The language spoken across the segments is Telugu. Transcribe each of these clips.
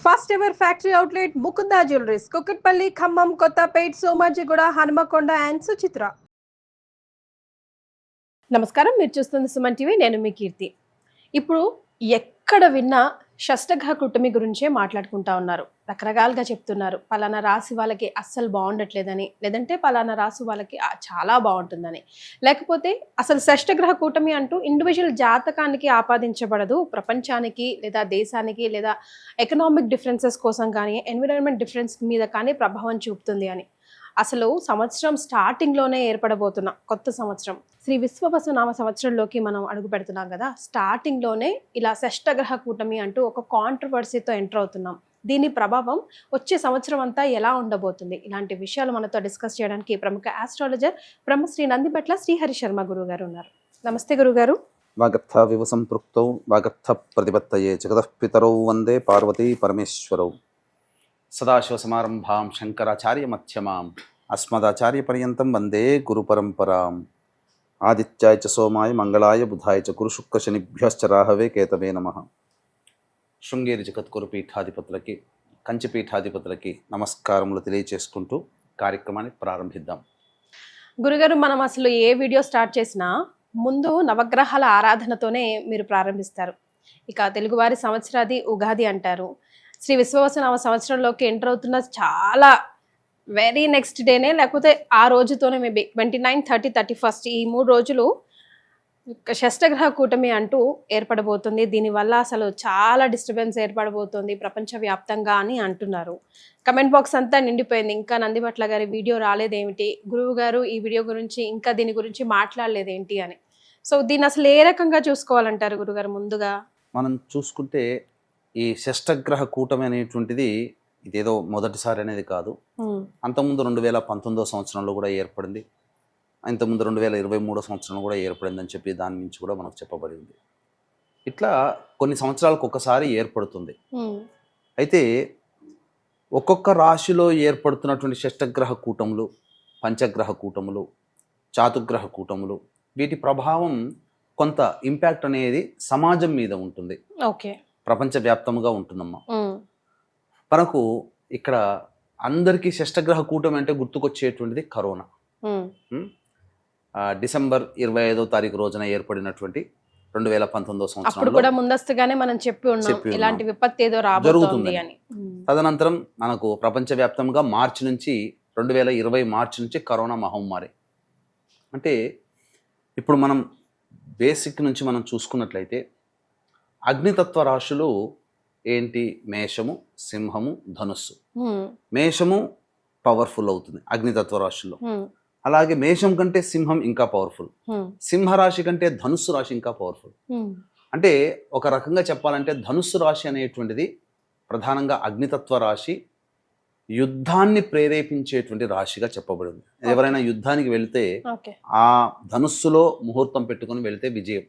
First ever factory outlet Mukunda jewelleries Kukatpally, Khammam, Kothapet, Somajiguda, Hanamkonda and Suchitra. నమస్కారం, మీరు చూస్తుంది సుమన్ టీవీ. నేను మీ కీర్తి. ఇప్పుడు ఎక్కడ విన్నా షష్టగ్రహ కూటమి గురించే మాట్లాడుకుంటా ఉన్నారు. రకరకాలుగా చెప్తున్నారు. పలానా రాశి వాళ్ళకి అస్సలు బాగుండట్లేదని, లేదంటే పలానా రాశి వాళ్ళకి చాలా బాగుంటుందని, లేకపోతే అసలు షష్టగ్రహ కూటమి అంటూ ఇండివిజువల్ జాతకానికి ఆపాదించబడదు, ప్రపంచానికి లేదా దేశానికి లేదా ఎకనామిక్ డిఫరెన్సెస్ కోసం కానీ ఎన్విరాన్మెంట్ డిఫరెన్స్ మీద కానీ ప్రభావం చూపుతుంది అని. అసలు సంవత్సరం స్టార్టింగ్లోనే ఏర్పడబోతున్న కొత్త సంవత్సరం శ్రీ విశ్వవసునామ సంవత్సరంలోకి మనం అడుగు పెడుతున్నాం కదా. స్టార్టింగ్లోనే ఇలా షష్టగ్రహ కూటమి అంటూ ఒక కాంట్రవర్సీతో ఎంటర్ అవుతున్నాం. దీని ప్రభావం వచ్చే సంవత్సరం అంతా ఎలా ఉండబోతుంది? ఇలాంటి విషయాలు మనతో డిస్కస్ చేయడానికి ప్రముఖ ఆస్ట్రాలజర్ బ్రహ్మశ్రీ నందిపట్ల శ్రీహరి శర్మ గురువు గారు ఉన్నారు. నమస్తే గురుగారు. వాగర్థ వివ సంపృక్తౌ వాగర్థ ప్రతిపత్తయే జగతః పితరౌ వందే పార్వతీ పరమేశ్వరౌ. సదాశివసమారంభాం శంకరాచార్య మధ్యమాం అస్మదాచార్య పర్యంతం వందే గురు పరంపరాం. ఆదిత్యాయ చ సోమాయ మంగళాయ బుధాయ చ గురు శుక్ర శనిభ్యశ్చ రాహవే కేతవే నమః. శృంగేరి జగద్గురు పీఠాధిపతులకి, కంచి పీఠాధిపతులకి నమస్కారములు తెలియచేసుకుంటూ కార్యక్రమాన్ని ప్రారంభిద్దాం. గురుగారు, మనం అసలు ఏ వీడియో స్టార్ట్ చేసినా ముందు నవగ్రహాల ఆరాధనతోనే మీరు ప్రారంభిస్తారు. ఇక తెలుగువారి సంవత్సరాది ఉగాది అంటారు. శ్రీ విశ్వవసునామ సంవత్సరంలోకి ఎంటర్ అవుతున్న చాలా వెరీ నెక్స్ట్ డేనే, లేకపోతే ఆ రోజుతోనే మేబీ 29, 30, 31 ఈ 3 రోజులు షష్టగ్రహ కూటమి అంటూ ఏర్పడబోతుంది. దీనివల్ల అసలు చాలా డిస్టర్బెన్స్ ఏర్పడబోతుంది ప్రపంచవ్యాప్తంగా అని అంటున్నారు. కమెంట్ బాక్స్ అంతా నిండిపోయింది. ఇంకా నందిపట్ల గారి వీడియో రాలేదేమిటి, గురువు గారు ఈ వీడియో గురించి ఇంకా దీని గురించి మాట్లాడలేదేంటి అని. సో దీన్ని అసలు ఏ రకంగా చూసుకోవాలంటారు గురుగారు? ముందుగా మనం చూసుకుంటే ఈ షష్టగ్రహ కూటమి అనేటువంటిది ఇదేదో మొదటిసారి అనేది కాదు. అంతకుముందు 2019 సంవత్సరంలో కూడా ఏర్పడింది. ఇంతకుముందు 2023 సంవత్సరంలో కూడా ఏర్పడింది అని చెప్పి దాని నుంచి కూడా మనకు చెప్పబడింది. ఇట్లా కొన్ని సంవత్సరాలకు ఒకసారి ఏర్పడుతుంది. అయితే ఒక్కొక్క రాశిలో ఏర్పడుతున్నటువంటి షష్టగ్రహ కూటములు, పంచగ్రహ కూటములు, చాతుగ్రహ కూటములు, వీటి ప్రభావం కొంత ఇంపాక్ట్ అనేది సమాజం మీద ఉంటుంది. ఓకే, ప్రపంచవ్యాప్తంగా ఉంటుందమ్మా. మనకు ఇక్కడ అందరికీ షష్టగ్రహ కూటమి అంటే గుర్తుకొచ్చేటువంటిది కరోనా. డిసెంబర్ 25వ తారీఖు రోజున ఏర్పడినటువంటి 2019 సంవత్సరంలో కూడా ముందస్తుగానే మనం చెప్పి ఉన్నాం ఇలాంటి విపత్తు ఏదో రాబోతుంది అని. తదనంతరం మనకు ప్రపంచవ్యాప్తంగా మార్చి నుంచి 2020 మార్చి నుంచి కరోనా మహమ్మారి. అంటే ఇప్పుడు మనం బేసిక్ నుంచి మనం చూసుకున్నట్లయితే అగ్నితత్వ రాశులు ఏంటి? మేషము, సింహము, ధనుస్సు. మేషము పవర్ఫుల్ అవుతుంది అగ్నితత్వ రాశుల్లో. అలాగే మేషం కంటే సింహం ఇంకా పవర్ఫుల్, సింహరాశి కంటే ధనుస్సు రాశి ఇంకా పవర్ఫుల్. అంటే ఒక రకంగా చెప్పాలంటే ధనుస్సు రాశి అనేటువంటిది ప్రధానంగా అగ్నితత్వ రాశి, యుద్ధాన్ని ప్రేరేపించేటువంటి రాశిగా చెప్పబడింది. ఎవరైనా యుద్ధానికి వెళితే ఆ ధనుస్సులో ముహూర్తం పెట్టుకుని వెళితే విజయం.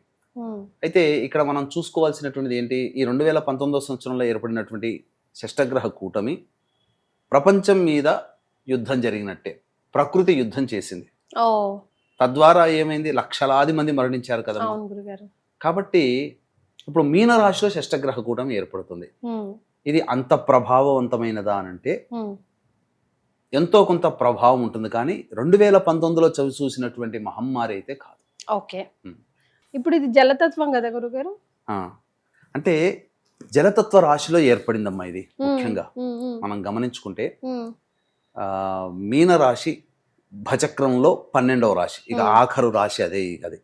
అయితే ఇక్కడ మనం చూసుకోవాల్సినటువంటిది ఏంటి? ఈ 2019 సంవత్సరంలో ఏర్పడినటువంటి షష్టగ్రహ కూటమి ప్రపంచం మీద యుద్ధం జరిగినట్టే, ప్రకృతి యుద్ధం చేసింది. తద్వారా ఏమైంది? లక్షలాది మంది మరణించారు కదా. కాబట్టి ఇప్పుడు మీనరాశిలో షష్టగ్రహ కూటమి ఏర్పడుతుంది. ఇది అంత ప్రభావవంతమైనదా అనంటే ఎంతో కొంత ప్రభావం ఉంటుంది, కానీ 2019లో చవి చూసినటువంటి మహమ్మారి అయితే కాదు. ఓకే, ఇప్పుడు ఇది జలతత్వం కదా గురుగారు? అంటే జలతత్వ రాశిలో ఏర్పడిందమ్మా ఇది. ముఖ్యంగా మనం గమనించుకుంటే మీన రాశి భచక్రంలో 12వ రాశి, ఇక ఆఖరు రాశి అదే.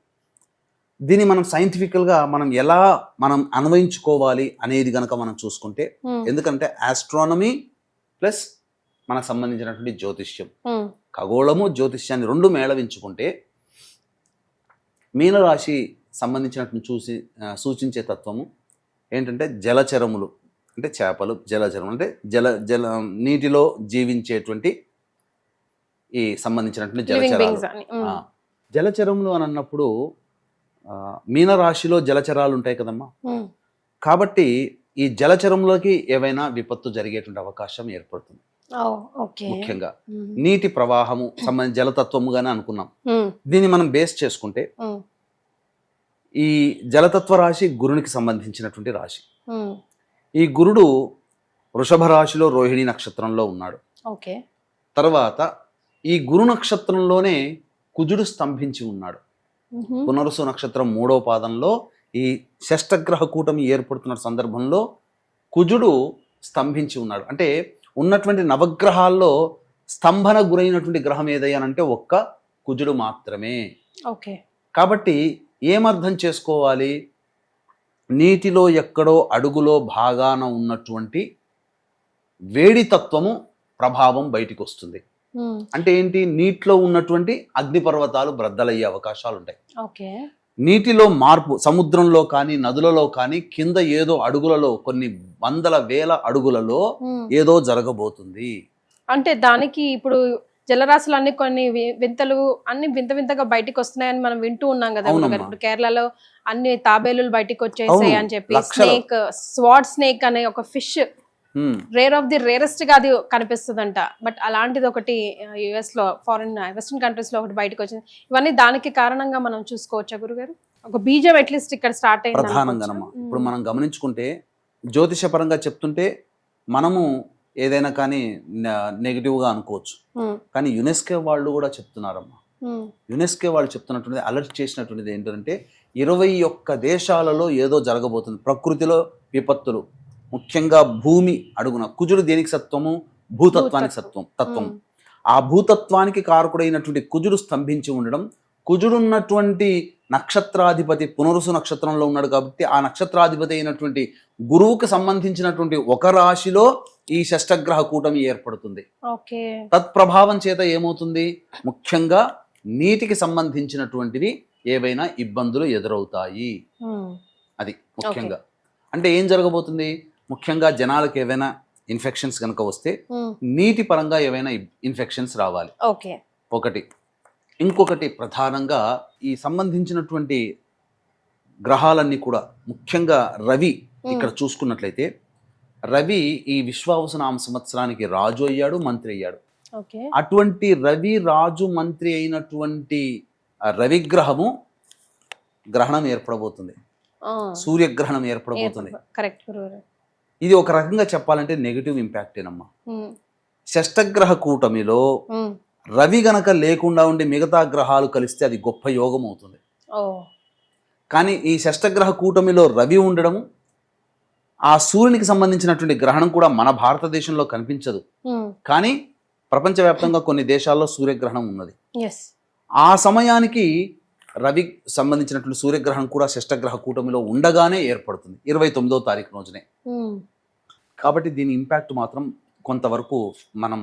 దీన్ని మనం సైంటిఫికల్గా మనం ఎలా మనం అన్వయించుకోవాలి అనేది గనక మనం చూసుకుంటే, ఎందుకంటే ఆస్ట్రానమీ ప్లస్ మనకు సంబంధించినటువంటి జ్యోతిష్యం, ఖగోళము జ్యోతిష్యాన్ని రెండు మేళవించుకుంటే మీనరాశి సంబంధించినటువంటి సూచించే తత్వము ఏంటంటే జలచరములు, అంటే చేపలు, జలచరములు అంటే జల నీటిలో జీవించేటువంటి ఈ సంబంధించినటువంటి జలచరాలు. జలచరములు అని అన్నప్పుడు మీనరాశిలో జలచరాలు ఉంటాయి కదమ్మా. కాబట్టి ఈ జలచరంలోకి ఏవైనా విపత్తు జరిగేటువంటి అవకాశం ఏర్పడుతుంది. ముఖ్యంగా నీటి ప్రవాహము సంబంధించి జలతత్వముగానే అనుకున్నాం. దీన్ని మనం బేస్ చేసుకుంటే ఈ జలతత్వ రాశి గురునికి సంబంధించినటువంటి రాశి. ఈ గురుడు వృషభ రాశిలో రోహిణి నక్షత్రంలో ఉన్నాడు. ఓకే. తర్వాత ఈ గురు నక్షత్రంలోనే కుజుడు స్తంభించి ఉన్నాడు. పునరుసు నక్షత్రం 3వ పాదంలో ఈ షష్టగ్రహ కూటమి ఏర్పడుతున్న సందర్భంలో కుజుడు స్తంభించి ఉన్నాడు. అంటే ఉన్నటువంటి నవగ్రహాల్లో స్తంభన గురైనటువంటి గ్రహం ఏదయ్యానంటే ఒక్క కుజుడు మాత్రమే. ఓకే. కాబట్టి ఏమర్థం చేసుకోవాలి? నీటిలో ఎక్కడో అడుగులో భాగాన ఉన్నటువంటి వేడి తత్వము ప్రభావం బయటికి వస్తుంది. అంటే ఏంటి? నీటిలో ఉన్నటువంటి అగ్నిపర్వతాలు బ్రద్దలయ్యే అవకాశాలు ఉంటాయి. ఓకే. నీటిలో మార్పు, సముద్రంలో కానీ నదులలో కానీ కింద ఏదో అడుగులలో, కొన్ని వందల వేల అడుగులలో ఏదో జరగబోతుంది. అంటే దానికి ఇప్పుడు జలరాశులు అన్ని కొన్ని వింతలు అన్ని వింత వింతగా బయటికి వస్తున్నాయని మనం వింటూ ఉన్నాం కదా. ఇప్పుడు కేరళలో అన్ని తాబేలులు బయటికి వచ్చేసాయి అని చెప్పి, స్నేక్, స్వార్డ్ స్నేక్ అనే ఒక fish rare of the rarest గా అది కనిపిస్తుందంట. బట్ అలాంటిది ఒకటి యుఎస్ లో, ఫారిన్ వెస్టర్న్ కంట్రీస్ లో ఒకటి బయటకు వచ్చింది. ఇవన్నీ దానికి కారణంగా మనం చూసుకోవచ్చా గురుగారు? ఒక బీజం అట్లీస్ట్ ఇక్కడ స్టార్ట్ అయింది ప్రధానంగానమ్మా. ఇప్పుడు మనం గమనించుకుంటే జ్యోతిష పరంగా చెప్తుంటే మనము ఏదైనా కానీ నెగిటివ్ గా అనుకోవచ్చు, కానీ యునెస్కో వాళ్ళు కూడా చెప్తున్నారమ్మా. యునెస్కో వాళ్ళు చెప్తున్నటువంటిది, అలర్ట్ చేసినటువంటిది ఏంటంటే 21 దేశాలలో ఏదో జరగబోతుంది. ప్రకృతిలో విపత్తులు, ముఖ్యంగా భూమి అడుగున కుజుడు దేనికి సత్వము? భూతత్వానికి తత్వం. ఆ భూతత్వానికి కారకుడైనటువంటి కుజుడు స్తంభించి ఉండడం, కుజుడున్నటువంటి నక్షత్రాధిపతి పునరుసు నక్షత్రంలో ఉన్నాడు కాబట్టి ఆ నక్షత్రాధిపతి అయినటువంటి గురువుకు సంబంధించినటువంటి ఒక రాశిలో ఈ షష్టగ్రహ కూటమి ఏర్పడుతుంది. తత్ప్రభావం చేత ఏమవుతుంది? ముఖ్యంగా నీటికి సంబంధించినటువంటివి ఏవైనా ఇబ్బందులు ఎదురవుతాయి. అది ముఖ్యంగా. అంటే ఏం జరగబోతుంది? ముఖ్యంగా జనాలకు ఏవైనా ఇన్ఫెక్షన్స్ కనుక వస్తే నీటి పరంగా ఏవైనా ఇన్ఫెక్షన్స్ రావాలి. ఒకటి. ఇంకొకటి ప్రధానంగా ఈ సంబంధించినటువంటి గ్రహాలన్నీ కూడా, ముఖ్యంగా రవి ఇక్కడ చూసుకున్నట్లయితే, రవి ఈ విశ్వావసునామ సంవత్సరానికి రాజు అయ్యాడు, మంత్రి అయ్యాడు. అటువంటి రవి రాజు మంత్రి అయినటువంటి రవిగ్రహము గ్రహణం ఏర్పడబోతుంది. సూర్యగ్రహణం ఏర్పడబోతుంది. ఇది ఒక రకంగా చెప్పాలంటే నెగిటివ్ ఇంపాక్టేనమ్మా. షష్టగ్రహ కూటమిలో రవి గనక లేకుండా ఉండి మిగతా గ్రహాలు కలిస్తే అది గొప్ప యోగం అవుతుంది. కానీ ఈ షష్టగ్రహ కూటమిలో రవి ఉండడము, ఆ సూర్యునికి సంబంధించినటువంటి గ్రహణం కూడా మన భారతదేశంలో కనిపించదు, కానీ ప్రపంచవ్యాప్తంగా కొన్ని దేశాల్లో సూర్యగ్రహణం ఉన్నది. ఆ సమయానికి రవి సంబంధించినటువంటి సూర్యగ్రహణం కూడా షష్టగ్రహ కూటమిలో ఉండగానే ఏర్పడుతుంది, 29వ తారీఖు రోజునే. కాబట్టి దీని ఇంపాక్ట్ మాత్రం కొంతవరకు మనం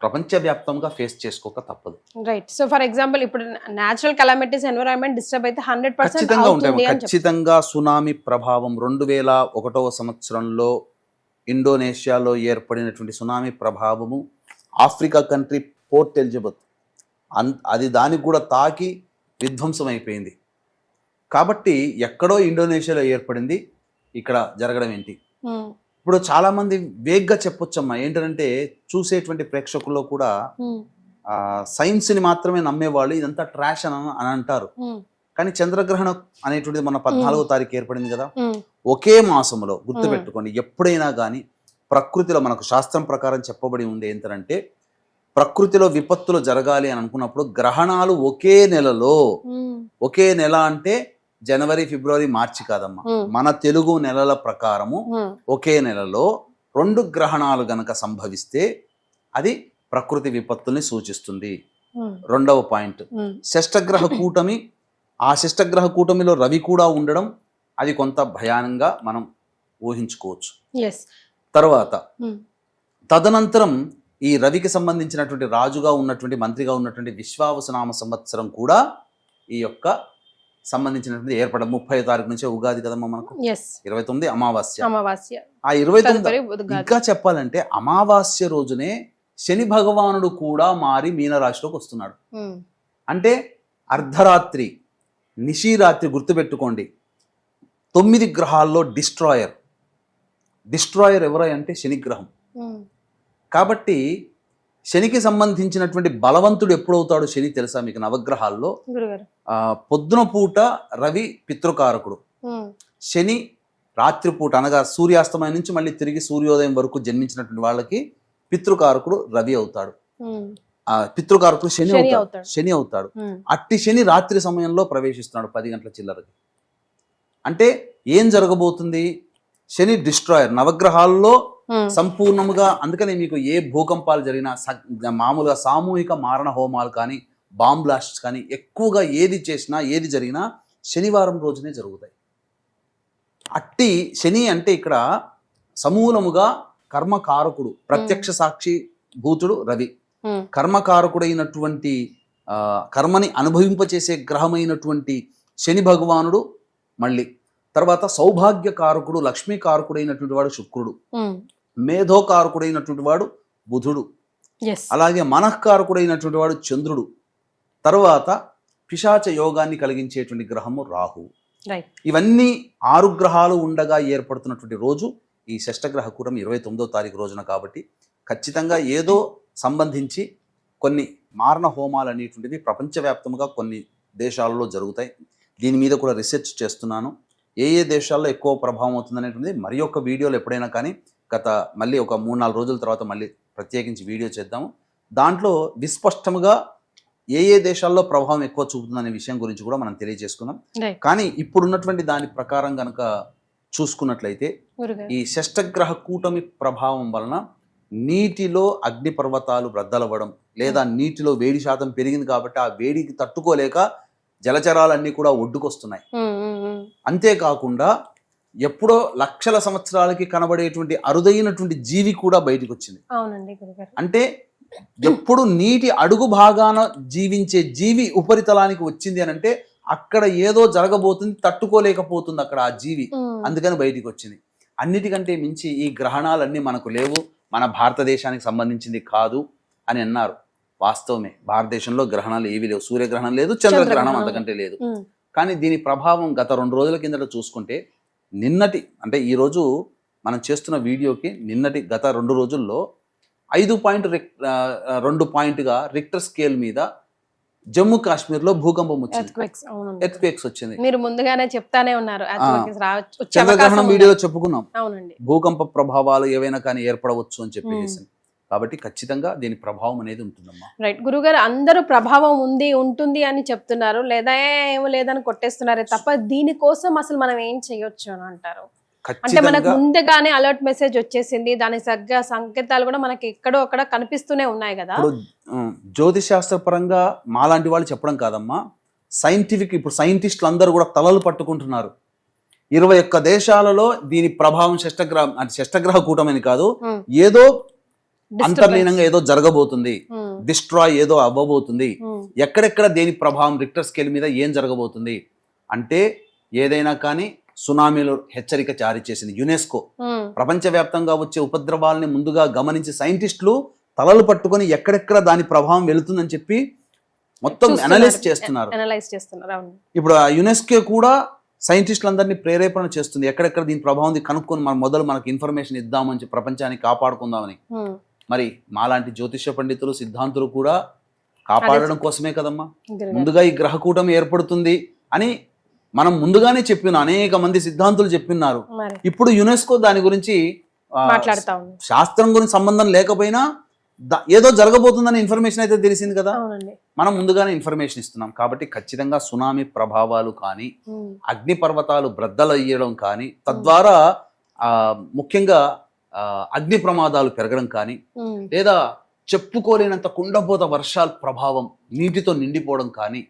ప్రపంచవ్యాప్తంగా ఫేస్ చేసుకోక తప్పదు. రైట్. సో ఫర్ ఎగ్జాంపుల్ ఇప్పుడు నేచురల్ కెలామిటీస్, ఎన్విరాన్మెంట్ డిస్టర్బ్ అయితే 100% ఖచ్చితంగా ఉంటాయి. ఖచ్చితంగా సునామీ ప్రభావం 2001వ సంవత్సరంలో ఇండోనేషియాలో ఏర్పడినటువంటి సునామీ ప్రభావము, ఆఫ్రికా కంట్రీ పోర్ట్ ఎలిజబెత్ అది దానికి కూడా తాకి విధ్వంసం అయిపోయింది. కాబట్టి ఎక్కడో ఇండోనేషియాలో ఏర్పడింది, ఇక్కడ జరగడం ఏంటి? ఇప్పుడు చాలా మంది వేగ్గా చెప్పొచ్చమ్మా. ఏంటంటే చూసేటువంటి ప్రేక్షకుల్లో కూడా సైన్స్ ని మాత్రమే నమ్మేవాళ్ళు ఇదంతా ట్రాష్ అని అంటారు. కానీ చంద్రగ్రహణం అనేటువంటిది మన 14వ తారీఖు ఏర్పడింది కదా. ఒకే మాసంలో గుర్తుపెట్టుకోండి, ఎప్పుడైనా కానీ ప్రకృతిలో మనకు శాస్త్రం ప్రకారం చెప్పబడి ఉంది ఏంటంటే, ప్రకృతిలో విపత్తులు జరగాలి అని అనుకున్నప్పుడు గ్రహణాలు ఒకే నెలలో, ఒకే నెల అంటే జనవరి, ఫిబ్రవరి, మార్చి కాదమ్మా, మన తెలుగు నెలల ప్రకారము ఒకే నెలలో 2 గ్రహణాలు గనక సంభవిస్తే అది ప్రకృతి విపత్తుల్ని సూచిస్తుంది. 2వ పాయింట్, షష్టగ్రహ కూటమి, ఆ షష్టగ్రహ కూటమిలో రవి కూడా ఉండడం, అది కొంత భయానంగా మనం ఊహించుకోవచ్చు. తర్వాత తదనంతరం ఈ రవికి సంబంధించినటువంటి రాజుగా ఉన్నటువంటి, మంత్రిగా ఉన్నటువంటి విశ్వావసునామ సంవత్సరం కూడా ఈ యొక్క సంబంధించినటువంటి ఏర్పడ 30వ తారీఖు నుంచే ఉగాది కదమ్మా మనకు. 29 అమావాస్య. ఆ 29 ఇంకా చెప్పాలంటే అమావాస్య రోజునే శని భగవానుడు కూడా మారి మీనరాశిలోకి వస్తున్నాడు. అంటే అర్ధరాత్రి, నిశీరాత్రి, గుర్తుపెట్టుకోండి, 9 గ్రహాల్లో డిస్ట్రాయర్ ఎవరై అంటే శనిగ్రహం. కాబట్టి శనికి సంబంధించినటువంటి బలవంతుడు ఎప్పుడవుతాడు శని తెలుసా మీకు? నవగ్రహాల్లో పొద్దున పూట రవి పితృకారకుడు, శని రాత్రిపూట అనగా సూర్యాస్తమయం నుంచి మళ్ళీ తిరిగి సూర్యోదయం వరకు జన్మించినటువంటి వాళ్ళకి పితృకారకుడు రవి అవుతాడు. ఆ పితృకారకుడు శని అవుతాడు. అట్టి శని రాత్రి సమయంలో ప్రవేశిస్తున్నాడు 10 గంటల చిల్లరకి. అంటే ఏం జరగబోతుంది? శని డిస్ట్రాయర్ నవగ్రహాల్లో సంపూర్ణముగా. అందుకని మీకు ఏ భూకంపాలు జరిగినా మామూలుగా సామూహిక మారణ హోమాలు కానీ బాంబ్ బ్లాస్ట్స్ కానీ ఎక్కువగా ఏది చేసినా ఏది జరిగినా శనివారం రోజునే జరుగుతాయి. అట్టి శని అంటే ఇక్కడ సమూలముగా కర్మకారకుడు, ప్రత్యక్ష సాక్షి భూతుడు రవి, కర్మకారకుడైనటువంటి కర్మని అనుభవింపచేసే గ్రహమైనటువంటి శని భగవానుడు మళ్ళీ, తర్వాత సౌభాగ్యకారకుడు లక్ష్మీకారకుడైనటువంటి వాడు శుక్రుడు, మేధోకారకుడైనటువంటి వాడు బుధుడు, అలాగే మనఃకారకుడైనటువంటి వాడు చంద్రుడు, తర్వాత పిశాచ యోగాన్ని కలిగించేటువంటి గ్రహము రాహు. ఇవన్నీ 6 గ్రహాలు ఉండగా ఏర్పడుతున్నటువంటి రోజు ఈ షష్టగ్రహ కూటమి 29వ తారీఖు రోజున. కాబట్టి ఖచ్చితంగా ఏదో సంబంధించి కొన్ని మారణ హోమాలు అనేటువంటివి ప్రపంచవ్యాప్తంగా కొన్ని దేశాలలో జరుగుతాయి. దీని మీద కూడా రీసెర్చ్ చేస్తున్నాను. ఏ దేశాల్లో ఎక్కువ ప్రభావం అవుతుంది అనేటువంటిది మరి యొక్క వీడియోలు ఎప్పుడైనా కానీ మళ్ళీ ఒక 3-4 రోజుల తర్వాత మళ్ళీ ప్రత్యేకించి వీడియో చేద్దాము. దాంట్లో విస్పష్టంగా ఏ దేశాల్లో ప్రభావం ఎక్కువ చూపుతుందనే విషయం గురించి కూడా మనం తెలియజేసుకుందాం. కానీ ఇప్పుడున్నటువంటి దాని ప్రకారం కనుక చూసుకున్నట్లయితే ఈ షష్టగ్రహ కూటమి ప్రభావం వలన నీటిలో అగ్ని పర్వతాలు బ్రద్దలవ్వడం, లేదా నీటిలో వేడి శాతం పెరిగింది కాబట్టి ఆ వేడికి తట్టుకోలేక జలచరాలన్నీ కూడా ఒడ్డుకొస్తున్నాయి. అంతేకాకుండా ఎప్పుడో లక్షల సంవత్సరాలకి కనబడేటువంటి అరుదైనటువంటి జీవి కూడా బయటకు వచ్చింది. అంటే ఎప్పుడు నీటి అడుగు భాగాన జీవించే జీవి ఉపరితలానికి వచ్చింది అని అంటే అక్కడ ఏదో జరగబోతుంది, తట్టుకోలేకపోతుంది అక్కడ ఆ జీవి, అందుకని బయటికి వచ్చింది. అన్నిటికంటే మించి ఈ గ్రహణాలన్నీ మనకు లేవు, మన భారతదేశానికి సంబంధించింది కాదు అని అన్నారు. వాస్తవమే, భారతదేశంలో గ్రహణాలు ఏవి లేవు. సూర్యగ్రహణం లేదు, చంద్రగ్రహణం అంతకంటే లేదు. కానీ దీని ప్రభావం గత 2 రోజుల కిందట చూసుకుంటే నిన్నటి అంటే ఈరోజు మనం చేస్తున్న వీడియోకి గత 2 రోజుల్లో 5.2 పాయింట్గా రిక్టర్ స్కేల్ మీద జమ్మూ కాశ్మీర్ లో భూకంపం వచ్చింది, ఎర్త్క్వేక్స్ వచ్చింది. మీరు ముందుగానే చెప్తానే ఉన్నారు, చంద్రగ్రహణం వీడియోలో చెప్పుకున్నాం. భూకంప ప్రభావాలు ఏవైనా కానీ ఏర్పడవచ్చు అని చెప్పేసి. కాబట్టి ఖచ్చితంగా దీని ప్రభావం అనేది ఉంటుందమ్మా. రైట్ గురుగారు, అందరూ ప్రభావం ఉంటుంది అని చెప్తున్నారు, లేదా ఏమో లేదని కొట్టేస్తున్నారే తప్ప దీనికోసం అసలు మనం ఏం చేయొచ్చు అని అంటారు? అంటే మనకు ముందుగానే అలర్ట్ మెసేజ్ వచ్చేసింది, దానికి తగ్గ సంకేతాలు కూడా మనకి ఎక్కడో అక్కడ కనిపిస్తూనే ఉన్నాయి కదా. జ్యోతిష్ శాస్త్ర పరంగా మాలాంటి వాళ్ళు చెప్పడం కాదమ్మా, సైంటిఫిక్ ఇప్పుడు సైంటిస్టులు అందరూ కూడా తలలు పట్టుకుంటున్నారు. 21 దేశాలలో దీని ప్రభావం షష్టగ్రహ కూటమని కాదు, ఏదో అంతర్లీనంగా ఏదో జరగబోతుంది, డిస్ట్రాయ్ ఏదో అవ్వబోతుంది. ఎక్కడెక్కడ దేని ప్రభావం రిక్టర్ స్కేల్ మీద ఏం జరగబోతుంది అంటే ఏదైనా కానీ సునామీలు హెచ్చరిక జారీ చేసింది యునెస్కో. ప్రపంచవ్యాప్తంగా వచ్చే ఉపద్రవాలని ముందుగా గమనించి సైంటిస్టులు తలలు పట్టుకొని ఎక్కడెక్కడ దాని ప్రభావం వెళుతుందని చెప్పి మొత్తం అనలైజ్ చేస్తున్నారు. ఇప్పుడు ఆ యునెస్కో కూడా సైంటిస్టులందరినీ ప్రేరేపణ చేస్తుంది, ఎక్కడెక్కడ దీని ప్రభావం కనుక్కొని మనకు ఇన్ఫర్మేషన్ ఇద్దామని చెప్పి ప్రపంచాన్ని కాపాడుకుందామని. మరి మాలాంటి జ్యోతిష పండితులు సిద్ధాంతులు కూడా కాపాడడం కోసమే కదమ్మా ముందుగా ఈ గ్రహకూటమి ఏర్పడుతుంది అని మనం ముందుగానే చెప్పిన అనేక మంది సిద్ధాంతులు చెప్పిన్నారు. ఇప్పుడు యునెస్కో దాని గురించి శాస్త్రం గురించి సంబంధం లేకపోయినా ఏదో జరగబోతుందని ఇన్ఫర్మేషన్ అయితే తెలిసింది కదా, మనం ముందుగానే ఇన్ఫర్మేషన్ ఇస్తున్నాం. కాబట్టి ఖచ్చితంగా సునామీ ప్రభావాలు కానీ అగ్ని పర్వతాలు బ్రద్దలయ్యడం కానీ తద్వారా ముఖ్యంగా అగ్ని ప్రమాదాలు పెరగడం కానీ లేదా చెప్పుకోలేనంత కుండపోత వర్షాల ప్రభావం నీటితో నిండిపోవడం కానీ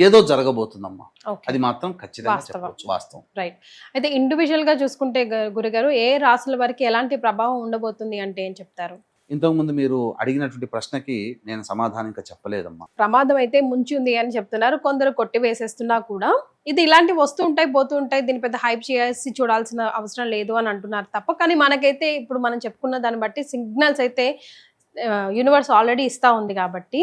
ఏదో జరగబోతుందమ్మా. అది మాత్రం ఖచ్చితంగా చెప్పవచ్చు, వాస్తవం. రైట్. అయితే ఇండివిజువల్ గా చూసుకుంటే గురుగారు ఏ రాసుల వరకు ఎలాంటి ప్రభావం ఉండబోతుంది అంటే ఏం చెప్తారు? ఇంతకుముందు మీరు అడిగినటువంటి ప్రశ్నకి నేను సమాధానం ఇంకా చెప్పలేదమ్మా. ప్రమాదం అయితే ముంచి ఉంది అని చెప్తున్నారు, కొందరు కొట్టి వేసేస్తున్నా కూడా ఇది ఇలాంటివి వస్తూ ఉంటాయి పోతూ ఉంటాయి, దీని పెద్ద హైప్ చేసి చూడాల్సిన అవసరం లేదు అని అంటున్నారు తప్ప. కానీ మనకైతే ఇప్పుడు మనం చెప్పుకున్న దాన్ని బట్టి సిగ్నల్స్ అయితే యూనివర్స్ ఆల్రెడీ ఇస్తా ఉంది. కాబట్టి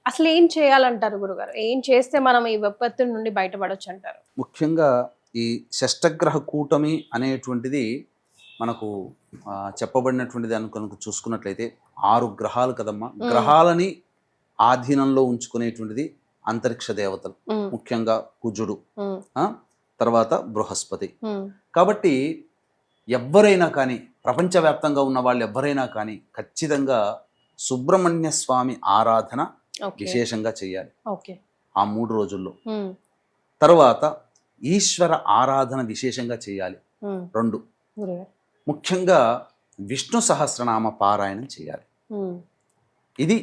అసలు ఏం చేయాలంటారు గురుగారు? ఏం చేస్తే మనం ఈ విపత్తు నుండి బయటపడొచ్చు అంటారు? ముఖ్యంగా ఈ షష్టగ్రహ కూటమి అనేటువంటిది మనకు చెప్పబడినటువంటిది కనుక చూసుకున్నట్లయితే 6 గ్రహాలు కదమ్మా. గ్రహాలని ఆధీనంలో ఉంచుకునేటువంటిది అంతరిక్ష దేవతలు, ముఖ్యంగా కుజుడు, తర్వాత బృహస్పతి. కాబట్టి ఎవరైనా కానీ ప్రపంచవ్యాప్తంగా ఉన్న వాళ్ళు ఎవరైనా కానీ ఖచ్చితంగా సుబ్రహ్మణ్య స్వామి ఆరాధన ఓకే విశేషంగా చేయాలి ఓకే ఆ 3 రోజుల్లో. తర్వాత ఈశ్వర ఆరాధన విశేషంగా చేయాలి 2. గురుగారు ముఖ్యంగా విష్ణు సహస్రనామ పారాయణం చేయాలి. ఇది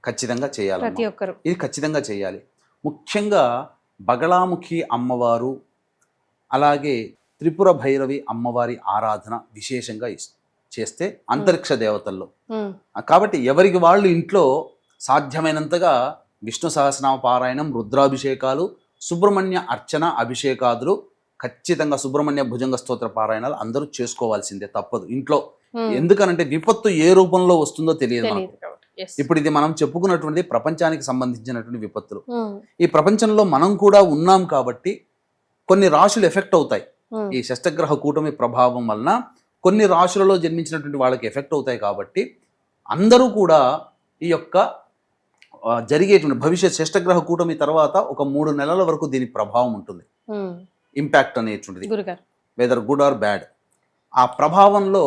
ఖచ్చితంగా చేయాలి. ప్రతి ఒక్కరు ఇది ఖచ్చితంగా చేయాలి. ముఖ్యంగా బగళాముఖి అమ్మవారు అలాగే త్రిపుర భైరవి అమ్మవారి ఆరాధన విశేషంగా చేస్తే అంతరిక్ష దేవతల్లో. కాబట్టి ఎవరికి వాళ్ళు ఇంట్లో సాధ్యమైనంతగా విష్ణు సహస్రనామ పారాయణం, రుద్రాభిషేకాలు, సుబ్రహ్మణ్య అర్చన అభిషేకాదులు, ఖచ్చితంగా సుబ్రహ్మణ్య భుజంగ స్తోత్ర పారాయణాలు అందరూ చేసుకోవాల్సిందే, తప్పదు ఇంట్లో. ఎందుకనంటే విపత్తు ఏ రూపంలో వస్తుందో తెలియదు మనకు. ఇప్పుడు ఇది మనం చెప్పుకున్నటువంటి ప్రపంచానికి సంబంధించినటువంటి విపత్తులు. ఈ ప్రపంచంలో మనం కూడా ఉన్నాం కాబట్టి కొన్ని రాశులు ఎఫెక్ట్ అవుతాయి. ఈ షష్టగ్రహ కూటమి ప్రభావం వలన కొన్ని రాశులలో జన్మించినటువంటి వాళ్ళకి ఎఫెక్ట్ అవుతాయి. కాబట్టి అందరూ కూడా ఈ యొక్క జరిగేటువంటి భవిష్యత్ షష్టగ్రహ కూటమి తర్వాత ఒక 3 నెలల వరకు దీని ప్రభావం ఉంటుంది, ఇంపాక్ట్ అనేటువంటిది, వెదర్ గుడ్ ఆర్ బ్యాడ్. ఆ ప్రభావంలో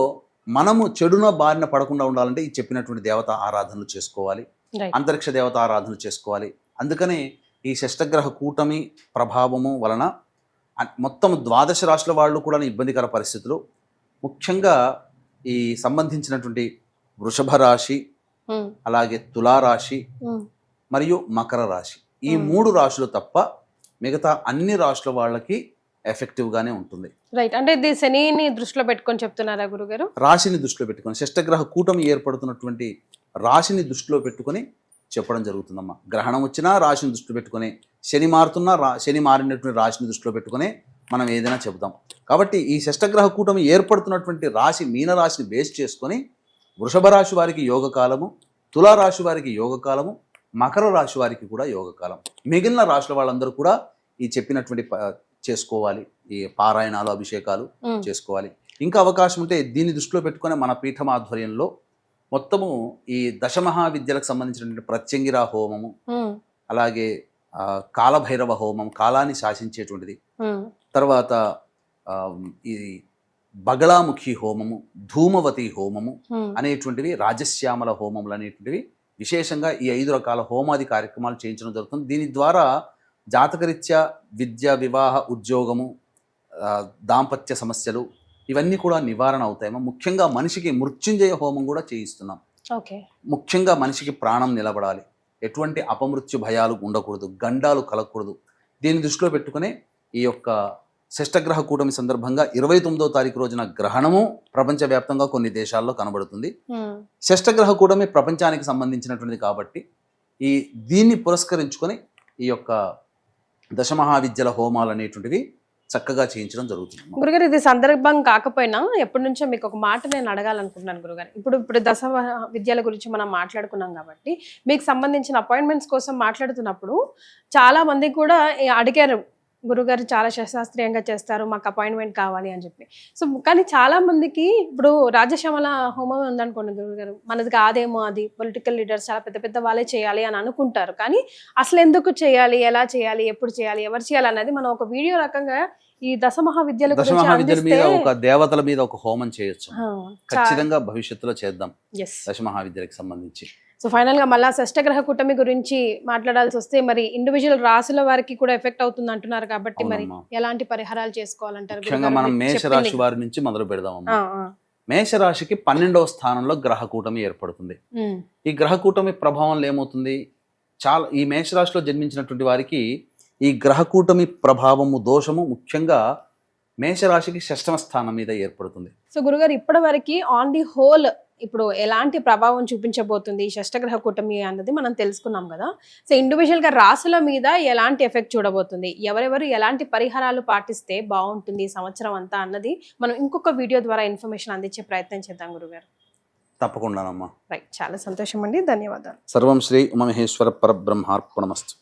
మనము చెడున బారిన పడకుండా ఉండాలంటే ఈ చెప్పినటువంటి దేవత ఆరాధనలు చేసుకోవాలి, అంతరిక్ష దేవత ఆరాధనలు చేసుకోవాలి. అందుకనే ఈ షష్టగ్రహ కూటమి ప్రభావము వలన మొత్తం 12 రాశుల వాళ్ళు కూడా ఇబ్బందికర పరిస్థితులు. ముఖ్యంగా ఈ సంబంధించినటువంటి వృషభ రాశి, అలాగే తులారాశి మరియు మకర రాశి, ఈ 3 రాశులు తప్ప మిగతా అన్ని రాశుల వాళ్ళకి ఎఫెక్టివ్ గానే ఉంటుంది. రైట్. అంటే ఇది శనిని దృష్టిలో పెట్టుకొని చెప్తున్నారా గురుగారు? రాశిని దృష్టిలో పెట్టుకొని, షష్టగ్రహ కూటమి ఏర్పడుతున్నటువంటి రాశిని దృష్టిలో పెట్టుకొని చెప్పడం జరుగుతుందమ్మా. గ్రహణం వచ్చినా రాశిని దృష్టిలో పెట్టుకొని, శని మారుతున్నా శని మారినటువంటి రాశిని దృష్టిలో పెట్టుకుని మనం ఏదైనా చెబుతాం. కాబట్టి ఈ షష్టగ్రహ కూటమి ఏర్పడుతున్నటువంటి రాశి మీనరాశిని బేస్ చేసుకొని వృషభ రాశి వారికి యోగకాలము, తులారాశి వారికి యోగకాలము, మకర రాశి వారికి కూడా యోగకాలం. మిగిలిన రాశుల వాళ్ళందరూ కూడా ఈ చెప్పినటువంటి చేసుకోవాలి, ఈ పారాయణాలు అభిషేకాలు చేసుకోవాలి. ఇంకా అవకాశం ఉంటే దీన్ని దృష్టిలో పెట్టుకుని మన పీఠం ఆధ్వర్యంలో మొత్తము ఈ దశమహావిద్యలకు సంబంధించినటువంటి ప్రత్యంగిరా హోమము, అలాగే కాలభైరవ హోమం, కాలాన్ని శాసించేటువంటిది, తర్వాత ఈ బగళాముఖి హోమము, ధూమవతి హోమము అనేటువంటివి, రాజశ్యామల హోమములు అనేటువంటివి విశేషంగా ఈ 5 రకాల హోమాది కార్యక్రమాలు చేయించడం జరుగుతుంది. దీని ద్వారా జాతకరీత్యా విద్య, వివాహ, ఉద్యోగము, దాంపత్య సమస్యలు ఇవన్నీ కూడా నివారణ అవుతాయి. ముఖ్యంగా మనిషికి మృత్యుంజయ హోమం కూడా చేయిస్తున్నాం. ముఖ్యంగా మనిషికి ప్రాణం నిలబడాలి, ఎటువంటి అపమృత్యు భయాలు ఉండకూడదు, గండాలు కలగకూడదు. దీన్ని దృష్టిలో పెట్టుకునే ఈ యొక్క షష్టగ్రహ కూటమి సందర్భంగా 29వ తారీఖు రోజున గ్రహణము ప్రపంచవ్యాప్తంగా కొన్ని దేశాల్లో కనబడుతుంది. షష్టగ్రహ కూటమి ప్రపంచానికి సంబంధించినటువంటిది కాబట్టి దీన్ని పురస్కరించుకొని ఈ యొక్క దశమహావిద్యల హోమాలు అనేటువంటివి చక్కగా చేయించడం జరుగుతుంది. గురుగారు, ఇది సందర్భం కాకపోయినా ఎప్పటి నుంచో మీకు ఒక మాట నేను అడగాలనుకుంటున్నాను గురుగారు. ఇప్పుడు దశ విద్యల గురించి మనం మాట్లాడుకున్నాం కాబట్టి మీకు సంబంధించిన అపాయింట్మెంట్స్ కోసం మాట్లాడుతున్నప్పుడు చాలా మంది కూడా అడిగారు, గురుగారు చాలా శాస్త్రీయంగా చేస్తారు, మాకు అపాయింట్మెంట్ కావాలి అని చెప్పి. సో కానీ చాలా మందికి ఇప్పుడు రాజశ్యామల హోమం ఉందనుకోండి గురుగారు, మనది కాదేమో, అది పొలిటికల్ లీడర్స్ చాలా పెద్ద పెద్ద వాళ్ళే చేయాలి అని అనుకుంటారు. కానీ అసలు ఎందుకు చేయాలి, ఎలా చేయాలి, ఎప్పుడు చేయాలి, ఎవరు చేయాలి అనేది మనం ఒక వీడియో రకంగా ఈ దశమహావిద్యల మీద ఒక దేవతల మీద ఒక హోమం చేయొచ్చు. ఖచ్చితంగా భవిష్యత్తులో చేద్దాం దశమహావిద్యలకు సంబంధించి. సో ఫైనల్ గా మళ్ళా షష్టగ్రహ కూటమి గురించి మాట్లాడాల్సి వస్తే మరి ఇండివిజువల్ రాశుల వారికి కూడా ఎఫెక్ట్ అవుతుంది అంటున్నారు కాబట్టి మరి ఎలాంటి పరిహారాలు చేసుకోవాలంటారు? మనం మేషరాశి వారి నుంచి మొదలు పెడదాం. మేషరాశికి 12వ స్థానంలో గ్రహ కూటమి ఏర్పడుతుంది. ఈ గ్రహ కూటమి ప్రభావంలో ఏమవుతుంది, చాలా ఈ మేషరాశిలో జన్మించినటువంటి వారికి ఈ గ్రహ కూటమి ప్రభావము, దోషము ముఖ్యంగా మేషరాశికి 6వ స్థానం మీద ఏర్పడుతుంది. సో గురుగారు, ఇప్పటి వరకు ఆన్ ది హోల్ ఇప్పుడు ఎలాంటి ప్రభావం చూపించబోతుంది ఈ షష్టగ్రహ కూటమి అన్నది మనం తెలుసుకున్నాం కదా. సో ఇండివిజువల్ గా రాశుల మీద ఎలాంటి ఎఫెక్ట్ చూడబోతుంది, ఎవరెవరు ఎలాంటి పరిహారాలు పాటిస్తే బాగుంటుంది ఈ సంవత్సరం అంతా అన్నది మనం ఇంకొక వీడియో ద్వారా ఇన్ఫర్మేషన్ అందించే ప్రయత్నం చేద్దాం గురుగారు. తప్పకుండానమ్మా. రైట్, చాలా సంతోషం అండి, ధన్యవాదాలు. సర్వం శ్రీ ఉమామహేశ్వర పరబ్రహ్మార్పణమస్తు.